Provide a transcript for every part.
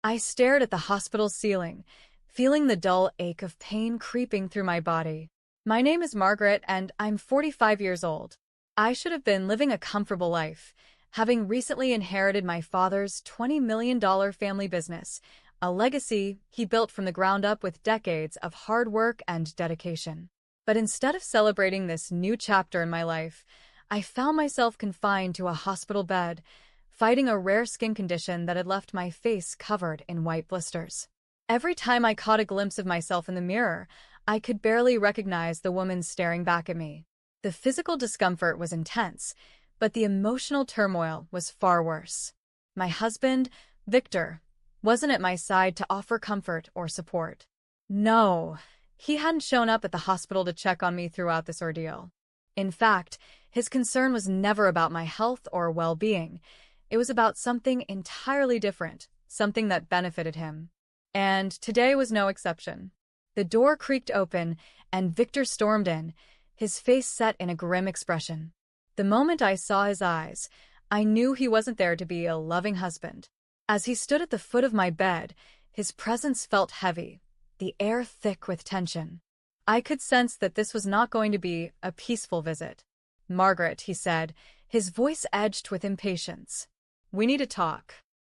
I stared at the hospital ceiling, feeling the dull ache of pain creeping through my body. My name is Margaret, and I'm 45 years old. I should have been living a comfortable life, having recently inherited my father's $20 million family business, a legacy he built from the ground up with decades of hard work and dedication. But instead of celebrating this new chapter in my life, I found myself confined to a hospital bed, fighting a rare skin condition that had left my face covered in white blisters. Every time I caught a glimpse of myself in the mirror, I could barely recognize the woman staring back at me. The physical discomfort was intense, but the emotional turmoil was far worse. My husband, Victor, wasn't at my side to offer comfort or support. No, he hadn't shown up at the hospital to check on me throughout this ordeal. In fact, his concern was never about my health or well-being. It was about something entirely different, something that benefited him. And today was no exception. The door creaked open, and Victor stormed in, his face set in a grim expression. The moment I saw his eyes, I knew he wasn't there to be a loving husband. As he stood at the foot of my bed, his presence felt heavy, the air thick with tension. I could sense that this was not going to be a peaceful visit. "Margaret," he said, his voice edged with impatience. "We need to talk."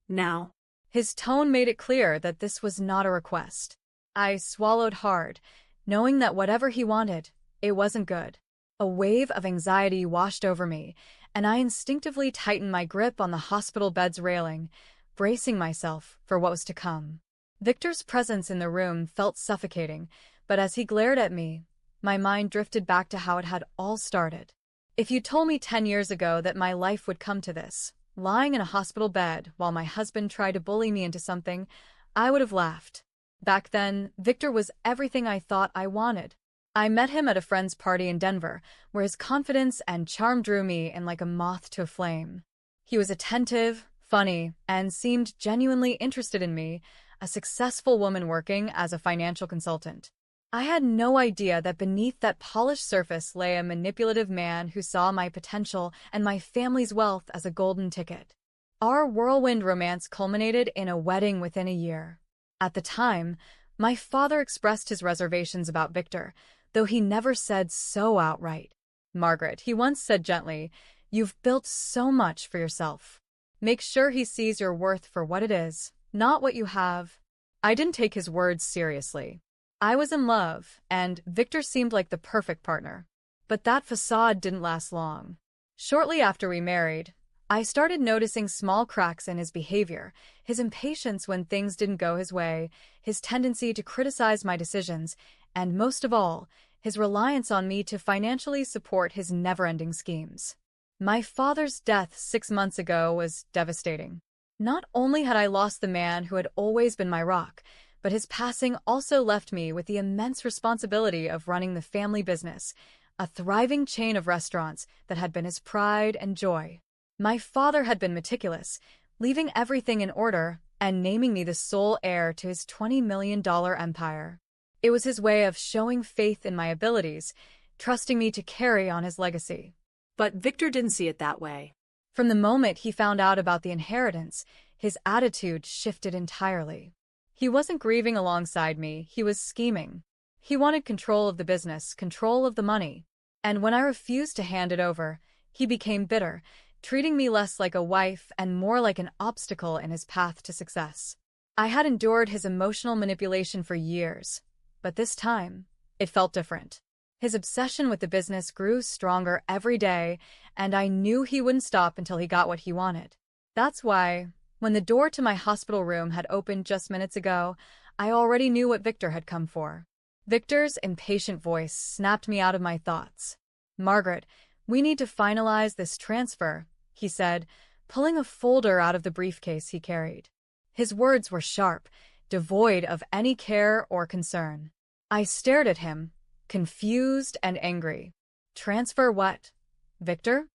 Now. His tone made it clear that this was not a request. I swallowed hard, knowing that whatever he wanted, it wasn't good. A wave of anxiety washed over me, and I instinctively tightened my grip on the hospital bed's railing, bracing myself for what was to come. Victor's presence in the room felt suffocating, but as he glared at me, my mind drifted back to how it had all started. If you told me 10 years ago that my life would come to this, lying in a hospital bed while my husband tried to bully me into something, I would have laughed. Back then, Victor was everything I thought I wanted. I met him at a friend's party in Denver, where his confidence and charm drew me in like a moth to a flame. He was attentive, funny, and seemed genuinely interested in me, a successful woman working as a financial consultant. I had no idea that beneath that polished surface lay a manipulative man who saw my potential and my family's wealth as a golden ticket. Our whirlwind romance culminated in a wedding within a year. At the time, my father expressed his reservations about Victor, though he never said so outright. "Margaret," he once said gently, "you've built so much for yourself. Make sure he sees your worth for what it is, not what you have." I didn't take his words seriously. I was in love, and Victor seemed like the perfect partner. But that facade didn't last long. Shortly after we married, I started noticing small cracks in his behavior, his impatience when things didn't go his way, his tendency to criticize my decisions, and most of all, his reliance on me to financially support his never-ending schemes. My father's death 6 months ago was devastating. Not only had I lost the man who had always been my rock, but his passing also left me with the immense responsibility of running the family business, a thriving chain of restaurants that had been his pride and joy. My father had been meticulous, leaving everything in order and naming me the sole heir to his $20 million empire. It was his way of showing faith in my abilities, trusting me to carry on his legacy. But Victor didn't see it that way. From the moment he found out about the inheritance, his attitude shifted entirely. He wasn't grieving alongside me, he was scheming. He wanted control of the business, control of the money. And when I refused to hand it over, he became bitter, treating me less like a wife and more like an obstacle in his path to success. I had endured his emotional manipulation for years, but this time, it felt different. His obsession with the business grew stronger every day, and I knew he wouldn't stop until he got what he wanted. That's why, when the door to my hospital room had opened just minutes ago, I already knew what Victor had come for. Victor's impatient voice snapped me out of my thoughts. "Margaret, we need to finalize this transfer," he said, pulling a folder out of the briefcase he carried. His words were sharp, devoid of any care or concern. I stared at him, confused and angry. "Transfer what, Victor?"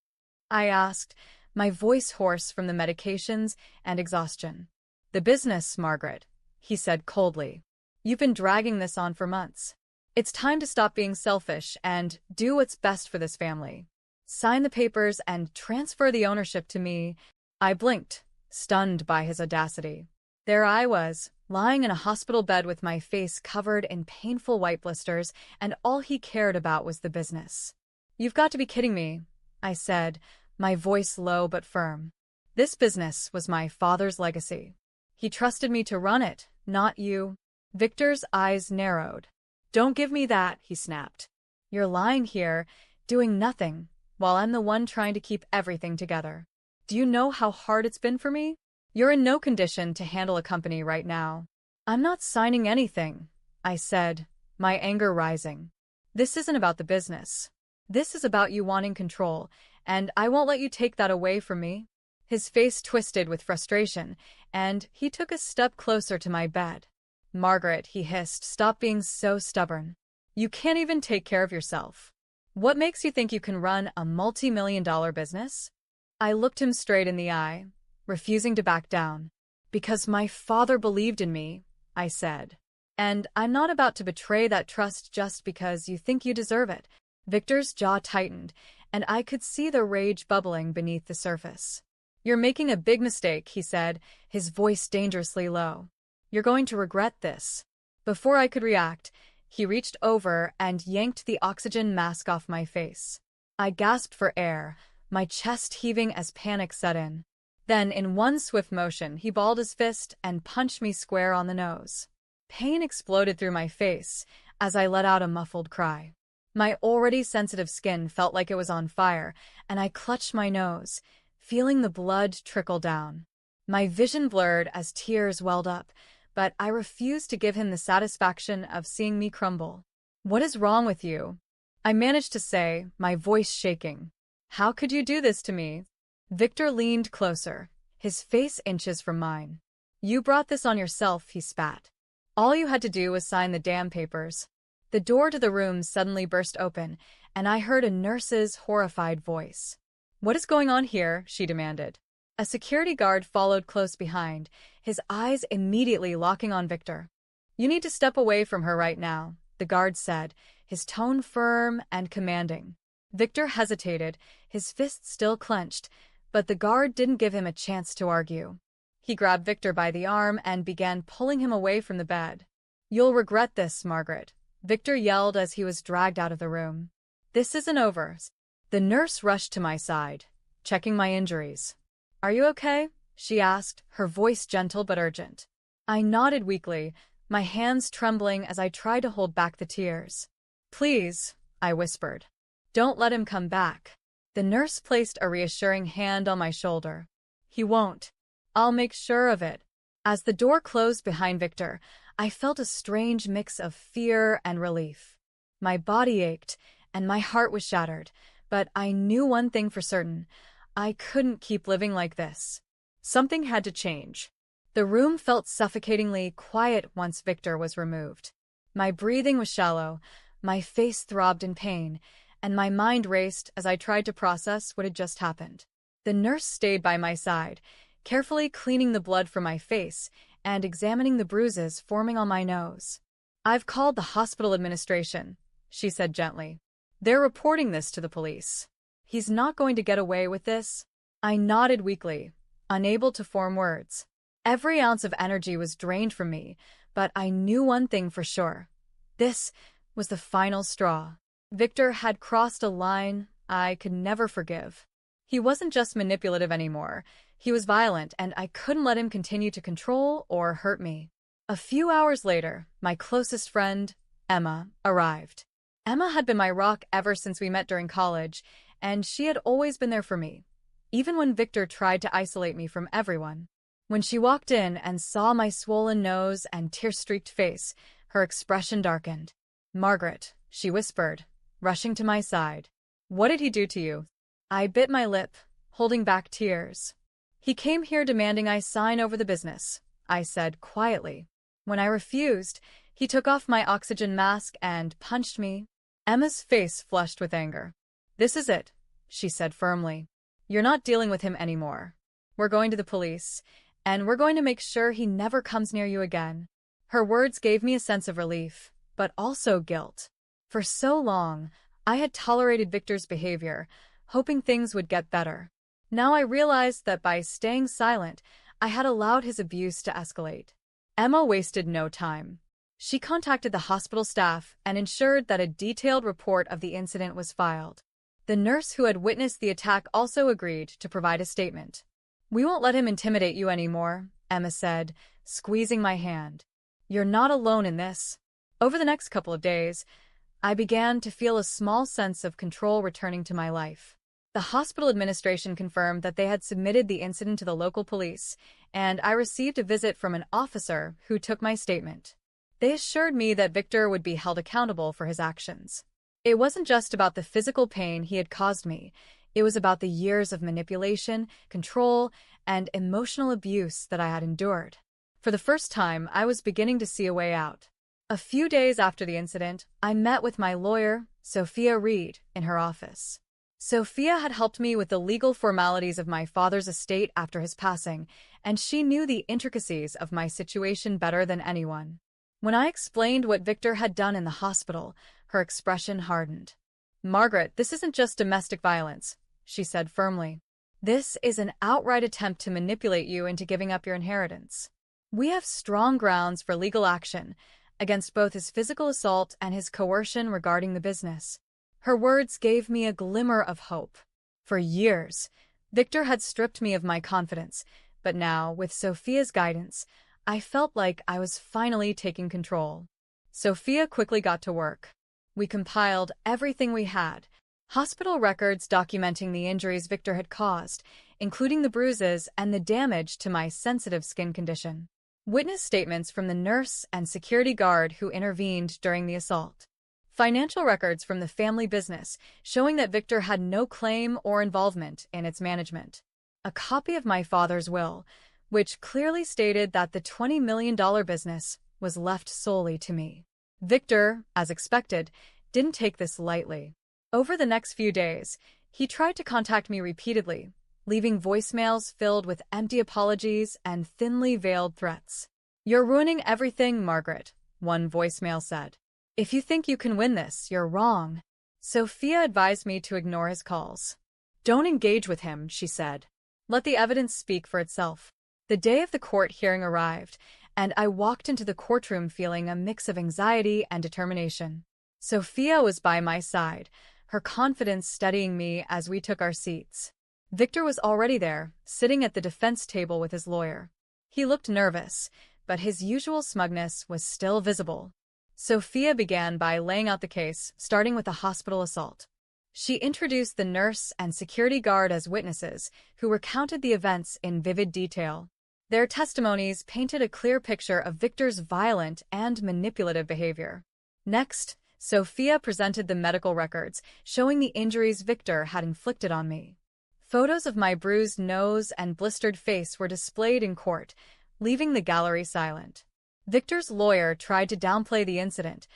I asked, my voice hoarse from the medications and exhaustion. "The business, Margaret," he said coldly. "You've been dragging this on for months. It's time to stop being selfish and do what's best for this family. Sign the papers and transfer the ownership to me." I blinked, stunned by his audacity. There I was, lying in a hospital bed with my face covered in painful white blisters, and all he cared about was the business. "You've got to be kidding me," I said, my voice low but firm. This business was my father's legacy. He trusted me to run it, not you. Victor's eyes narrowed. "Don't give me that," he snapped. "You're lying here, doing nothing, while I'm the one trying to keep everything together. Do you know how hard it's been for me? You're in no condition to handle a company right now." "I'm not signing anything," I said, my anger rising. "This isn't about the business. This is about you wanting control, and I won't let you take that away from me." His face twisted with frustration, and he took a step closer to my bed. "Margaret," he hissed, "stop being so stubborn. You can't even take care of yourself. What makes you think you can run a multi-million-dollar business?" I looked him straight in the eye, refusing to back down. "Because my father believed in me," I said. "And I'm not about to betray that trust just because you think you deserve it." Victor's jaw tightened, and I could see the rage bubbling beneath the surface. "You're making a big mistake," he said, his voice dangerously low. "You're going to regret this." Before I could react, he reached over and yanked the oxygen mask off my face. I gasped for air, my chest heaving as panic set in. Then, in one swift motion, he balled his fist and punched me square on the nose. Pain exploded through my face as I let out a muffled cry. My already sensitive skin felt like it was on fire, and I clutched my nose, feeling the blood trickle down. My vision blurred as tears welled up, but I refused to give him the satisfaction of seeing me crumble. "What is wrong with you?" I managed to say, my voice shaking. "How could you do this to me?" Victor leaned closer, his face inches from mine. "You brought this on yourself," he spat. "All you had to do was sign the damn papers." The door to the room suddenly burst open, and I heard a nurse's horrified voice. "What is going on here?" she demanded. A security guard followed close behind, his eyes immediately locking on Victor. "You need to step away from her right now," the guard said, his tone firm and commanding. Victor hesitated, his fists still clenched, but the guard didn't give him a chance to argue. He grabbed Victor by the arm and began pulling him away from the bed. "You'll regret this, Margaret," Victor yelled as he was dragged out of the room. "This isn't over." The nurse rushed to my side, checking my injuries. "Are you okay?" she asked, her voice gentle but urgent. I nodded weakly, my hands trembling as I tried to hold back the tears. "Please," I whispered. "Don't let him come back." The nurse placed a reassuring hand on my shoulder. "He won't. I'll make sure of it." As the door closed behind Victor, I felt a strange mix of fear and relief. My body ached, and my heart was shattered, but I knew one thing for certain. I couldn't keep living like this. Something had to change. The room felt suffocatingly quiet once Victor was removed. My breathing was shallow, my face throbbed in pain, and my mind raced as I tried to process what had just happened. The nurse stayed by my side, carefully cleaning the blood from my face and examining the bruises forming on my nose. "I've called the hospital administration," she said gently. "They're reporting this to the police. He's not going to get away with this." I nodded weakly, unable to form words. Every ounce of energy was drained from me, but I knew one thing for sure. This was the final straw. Victor had crossed a line I could never forgive. He wasn't just manipulative anymore. He was violent, and I couldn't let him continue to control or hurt me. A few hours later, my closest friend, Emma, arrived. Emma had been my rock ever since we met during college, and she had always been there for me, even when Victor tried to isolate me from everyone. When she walked in and saw my swollen nose and tear-streaked face, her expression darkened. "Margaret," she whispered, rushing to my side. "What did he do to you?" I bit my lip, holding back tears. "He came here demanding I sign over the business," I said quietly. When I refused, he took off my oxygen mask and punched me. Emma's face flushed with anger. "This is it," she said firmly. "You're not dealing with him anymore. We're going to the police, and we're going to make sure he never comes near you again." Her words gave me a sense of relief, but also guilt. For so long, I had tolerated Victor's behavior, hoping things would get better. Now I realized that by staying silent, I had allowed his abuse to escalate. Emma wasted no time. She contacted the hospital staff and ensured that a detailed report of the incident was filed. The nurse who had witnessed the attack also agreed to provide a statement. "We won't let him intimidate you anymore," Emma said, squeezing my hand. "You're not alone in this." Over the next couple of days, I began to feel a small sense of control returning to my life. The hospital administration confirmed that they had submitted the incident to the local police, and I received a visit from an officer who took my statement. They assured me that Victor would be held accountable for his actions. It wasn't just about the physical pain he had caused me. It was about the years of manipulation, control, and emotional abuse that I had endured. For the first time, I was beginning to see a way out. A few days after the incident, I met with my lawyer, Sophia Reed, in her office. Sophia had helped me with the legal formalities of my father's estate after his passing, and she knew the intricacies of my situation better than anyone. When I explained what Victor had done in the hospital, her expression hardened. "Margaret, this isn't just domestic violence," she said firmly. "This is an outright attempt to manipulate you into giving up your inheritance. We have strong grounds for legal action against both his physical assault and his coercion regarding the business." Her words gave me a glimmer of hope. For years, Victor had stripped me of my confidence, but now, with Sophia's guidance, I felt like I was finally taking control. Sophia quickly got to work. We compiled everything we had, hospital records documenting the injuries Victor had caused, including the bruises and the damage to my sensitive skin condition. Witness statements from the nurse and security guard who intervened during the assault. Financial records from the family business showing that Victor had no claim or involvement in its management. A copy of my father's will, which clearly stated that the $20 million business was left solely to me. Victor, as expected, didn't take this lightly. Over the next few days, he tried to contact me repeatedly, leaving voicemails filled with empty apologies and thinly veiled threats. "You're ruining everything, Margaret," one voicemail said. "If you think you can win this, you're wrong." Sophia advised me to ignore his calls. "Don't engage with him," she said. "Let the evidence speak for itself." The day of the court hearing arrived, and I walked into the courtroom feeling a mix of anxiety and determination. Sophia was by my side, her confidence steadying me as we took our seats. Victor was already there, sitting at the defense table with his lawyer. He looked nervous, but his usual smugness was still visible. Sophia began by laying out the case, starting with the hospital assault. She introduced the nurse and security guard as witnesses, who recounted the events in vivid detail. Their testimonies painted a clear picture of Victor's violent and manipulative behavior. Next, Sophia presented the medical records, showing the injuries Victor had inflicted on me. Photos of my bruised nose and blistered face were displayed in court, leaving the gallery silent. Victor's lawyer tried to downplay the incident,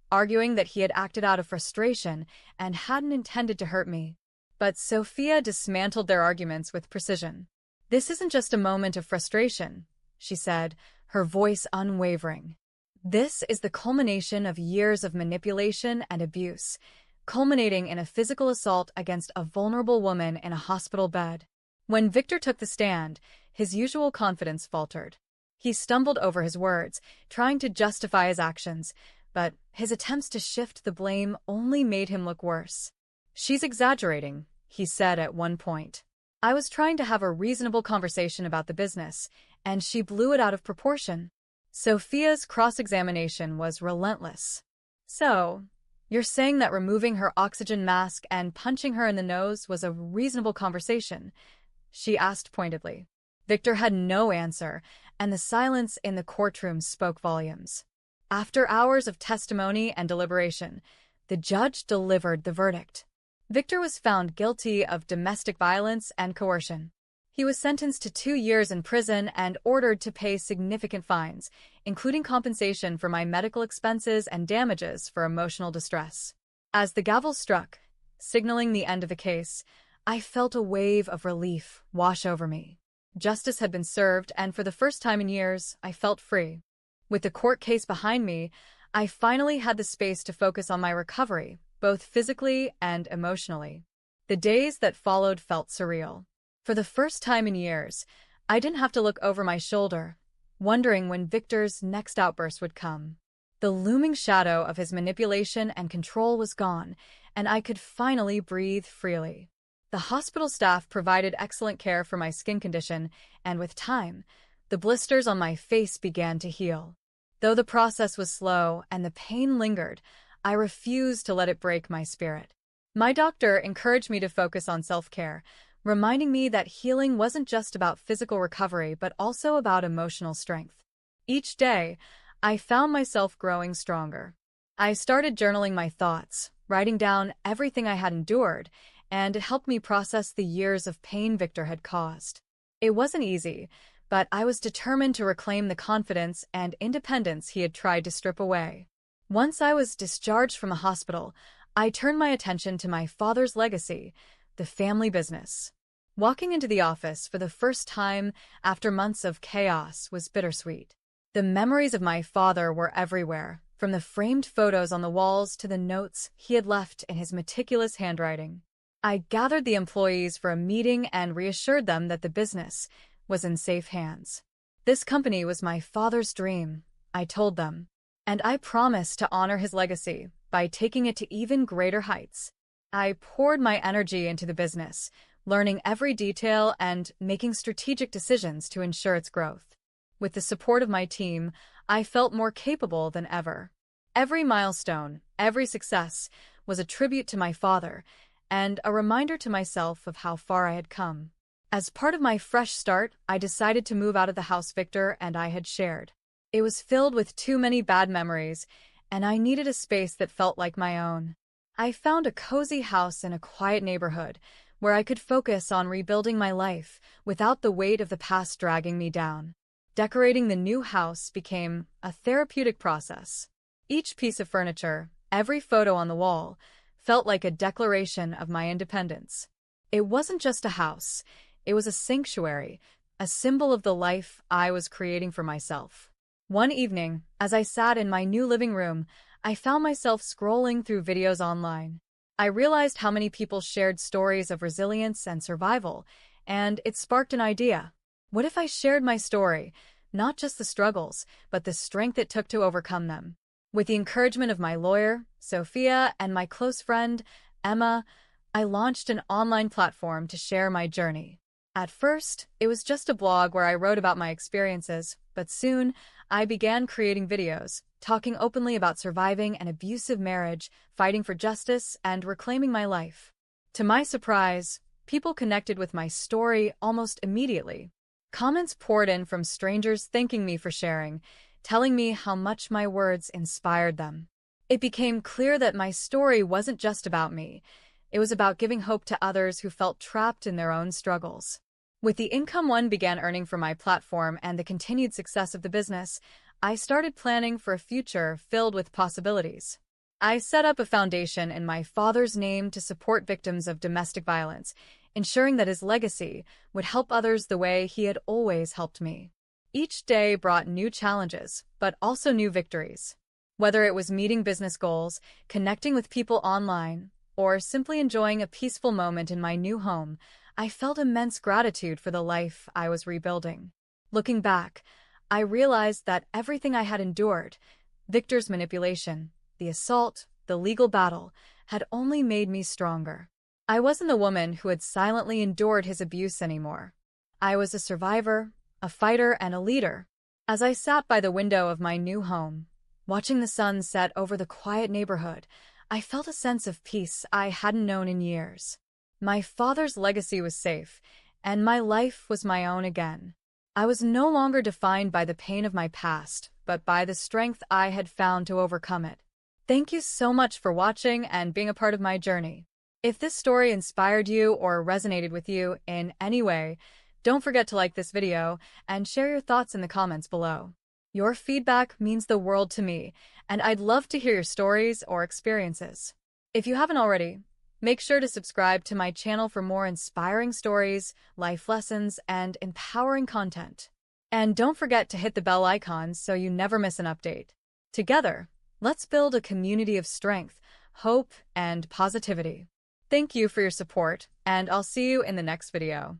arguing that he had acted out of frustration and hadn't intended to hurt me. But Sophia dismantled their arguments with precision. "This isn't just a moment of frustration," she said, her voice unwavering. "This is the culmination of years of manipulation and abuse, culminating in a physical assault against a vulnerable woman in a hospital bed." When Victor took the stand, his usual confidence faltered. He stumbled over his words, trying to justify his actions, but his attempts to shift the blame only made him look worse. "She's exaggerating," he said at one point. "I was trying to have a reasonable conversation about the business, and she blew it out of proportion." Sophia's cross-examination was relentless. "So, you're saying that removing her oxygen mask and punching her in the nose was a reasonable conversation?" she asked pointedly. Victor had no answer, and the silence in the courtroom spoke volumes. After hours of testimony and deliberation, the judge delivered the verdict. Victor was found guilty of domestic violence and coercion. He was sentenced to 2 years in prison and ordered to pay significant fines, including compensation for my medical expenses and damages for emotional distress. As the gavel struck, signaling the end of the case, I felt a wave of relief wash over me. Justice had been served, and for the first time in years, I felt free. With the court case behind me, I finally had the space to focus on my recovery, both physically and emotionally. The days that followed felt surreal. For the first time in years, I didn't have to look over my shoulder, wondering when Victor's next outburst would come. The looming shadow of his manipulation and control was gone, and I could finally breathe freely. The hospital staff provided excellent care for my skin condition, and with time, the blisters on my face began to heal. Though the process was slow and the pain lingered, I refused to let it break my spirit. My doctor encouraged me to focus on self-care, reminding me that healing wasn't just about physical recovery but also about emotional strength. Each day, I found myself growing stronger. I started journaling my thoughts, writing down everything I had endured, and it helped me process the years of pain Victor had caused. It wasn't easy, but I was determined to reclaim the confidence and independence he had tried to strip away. Once I was discharged from a hospital, I turned my attention to my father's legacy, the family business. Walking into the office for the first time after months of chaos was bittersweet. The memories of my father were everywhere, from the framed photos on the walls to the notes he had left in his meticulous handwriting. I gathered the employees for a meeting and reassured them that the business was in safe hands. This company was my father's dream, I told them, and I promised to honor his legacy by taking it to even greater heights. I poured my energy into the business, learning every detail and making strategic decisions to ensure its growth. With the support of my team, I felt more capable than ever. Every milestone, every success, was a tribute to my father and a reminder to myself of how far I had come. As part of my fresh start, I decided to move out of the house Victor and I had shared. It was filled with too many bad memories, and I needed a space that felt like my own. I found a cozy house in a quiet neighborhood where I could focus on rebuilding my life without the weight of the past dragging me down. Decorating the new house became a therapeutic process. Each piece of furniture, every photo on the wall, felt like a declaration of my independence. It wasn't just a house, it was a sanctuary, a symbol of the life I was creating for myself. One evening, as I sat in my new living room, I found myself scrolling through videos online. I realized how many people shared stories of resilience and survival, and it sparked an idea. What if I shared my story, not just the struggles, but the strength it took to overcome them? With the encouragement of my lawyer, Sophia, and my close friend, Emma, I launched an online platform to share my journey. At first, it was just a blog where I wrote about my experiences, but soon, I began creating videos, talking openly about surviving an abusive marriage, fighting for justice, and reclaiming my life. To my surprise, people connected with my story almost immediately. Comments poured in from strangers thanking me for sharing, telling me how much my words inspired them. It became clear that my story wasn't just about me. It was about giving hope to others who felt trapped in their own struggles. With the income one began earning from my platform and the continued success of the business, I started planning for a future filled with possibilities. I set up a foundation in my father's name to support victims of domestic violence, ensuring that his legacy would help others the way he had always helped me. Each day brought new challenges, but also new victories. Whether it was meeting business goals, connecting with people online, or simply enjoying a peaceful moment in my new home, I felt immense gratitude for the life I was rebuilding. Looking back, I realized that everything I had endured, Victor's manipulation, the assault, the legal battle, had only made me stronger. I wasn't the woman who had silently endured his abuse anymore. I was a survivor, a fighter, and a leader. As I sat by the window of my new home, watching the sun set over the quiet neighborhood, I felt a sense of peace I hadn't known in years. My father's legacy was safe, and my life was my own again. I was no longer defined by the pain of my past, but by the strength I had found to overcome it. Thank you so much for watching and being a part of my journey. If this story inspired you or resonated with you in any way, don't forget to like this video and share your thoughts in the comments below. Your feedback means the world to me, and I'd love to hear your stories or experiences. If you haven't already, make sure to subscribe to my channel for more inspiring stories, life lessons, and empowering content. And don't forget to hit the bell icon so you never miss an update. Together, let's build a community of strength, hope, and positivity. Thank you for your support, and I'll see you in the next video.